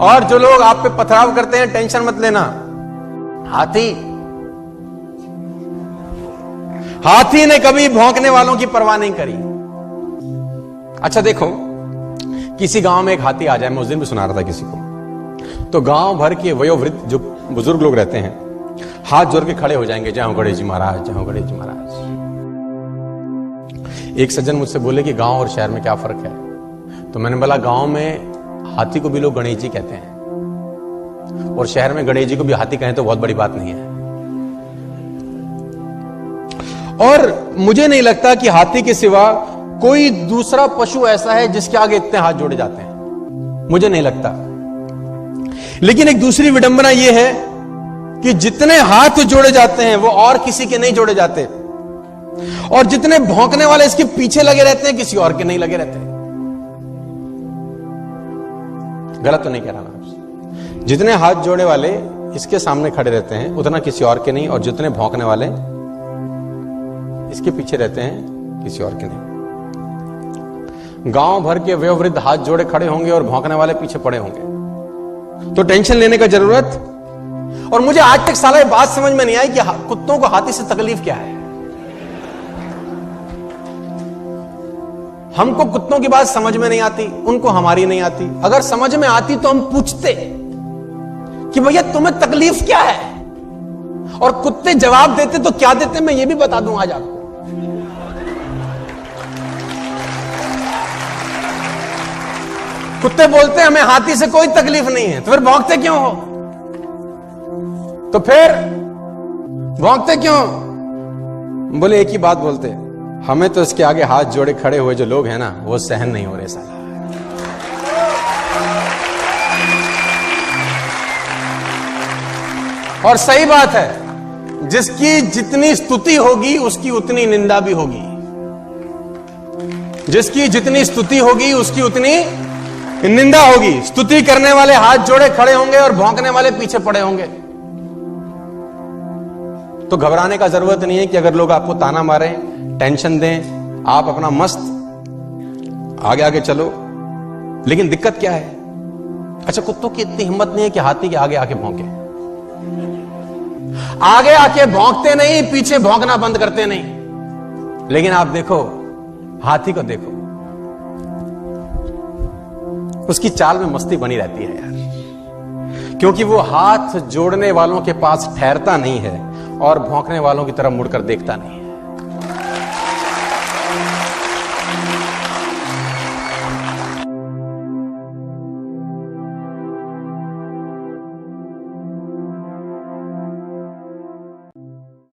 और जो लोग आप पे पथराव करते हैं, टेंशन मत लेना। हाथी ने कभी भौंकने वालों की परवाह नहीं करी। अच्छा देखो, किसी गांव में एक हाथी आ जाए, मैं उस दिन भी सुना रहा था किसी को, तो गांव भर के वयोवृद्ध जो बुजुर्ग लोग रहते हैं हाथ जोड़ के खड़े हो जाएंगे, जय हो गणेश जी महाराज, जय हो गणेश जी महाराज। एक सज्जन मुझसे बोले कि गांव और शहर में क्या फर्क है? तो मैंने बोला, गांव में हाथी को भी लोग गणेश जी कहते हैं, और शहर में गणेश जी को भी हाथी कहें तो बहुत बड़ी बात नहीं है। और मुझे नहीं लगता कि हाथी के सिवा कोई दूसरा पशु ऐसा है जिसके आगे इतने हाथ जोड़े जाते हैं, मुझे नहीं लगता। लेकिन एक दूसरी विडंबना यह है कि जितने हाथ जोड़े जाते हैं वो और किसी के नहीं जोड़े जाते, और जितने भौंकने वाले इसके पीछे लगे रहते हैं किसी और के नहीं लगे रहते। गलत तो नहीं कह रहा मैं आपसे? जितने हाथ जोड़े वाले इसके सामने खड़े रहते हैं उतना किसी और के नहीं, और जितने भौंकने वाले इसके पीछे रहते हैं किसी और के नहीं। गांव भर के वयोवृद्ध हाथ जोड़े खड़े होंगे और भौंकने वाले पीछे पड़े होंगे, तो टेंशन लेने का जरूरत। और मुझे आज तक साला ये बात समझ में नहीं आई कि कुत्तों को हाथी से तकलीफ क्या है। हमको कुत्तों की बात समझ में नहीं आती, उनको हमारी नहीं आती। अगर समझ में आती तो हम पूछते कि भैया तुम्हें तकलीफ क्या है, और कुत्ते जवाब देते तो क्या देते मैं ये भी बता दूं आज आपको। कुत्ते बोलते हैं हमें हाथी से कोई तकलीफ नहीं है, तो फिर भौंकते क्यों हो? तो फिर भौंकते क्यों? बोले एक ही बात बोलते, हमें तो इसके आगे हाथ जोड़े खड़े हुए जो लोग हैं ना, वो सहन नहीं हो रहे साला। और सही बात है, जिसकी जितनी स्तुति होगी उसकी उतनी निंदा भी होगी। जिसकी जितनी स्तुति होगी उसकी उतनी निंदा होगी। स्तुति करने वाले हाथ जोड़े खड़े होंगे और भौंकने वाले पीछे पड़े होंगे। तो घबराने का जरूरत नहीं है कि अगर लोग आपको ताना मारें, टेंशन दें, आप अपना मस्त आगे आगे चलो। लेकिन दिक्कत क्या है? अच्छा, कुत्तों की इतनी हिम्मत नहीं है कि हाथी के आगे आके भौंके। आगे आके भौंकते नहीं, पीछे भौंकना बंद करते नहीं। लेकिन आप देखो, हाथी को देखो, उसकी चाल में मस्ती बनी रहती है यार, क्योंकि वो हाथ जोड़ने वालों के पास ठहरता नहीं है और भौंकने वालों की तरफ मुड़कर देखता नहीं।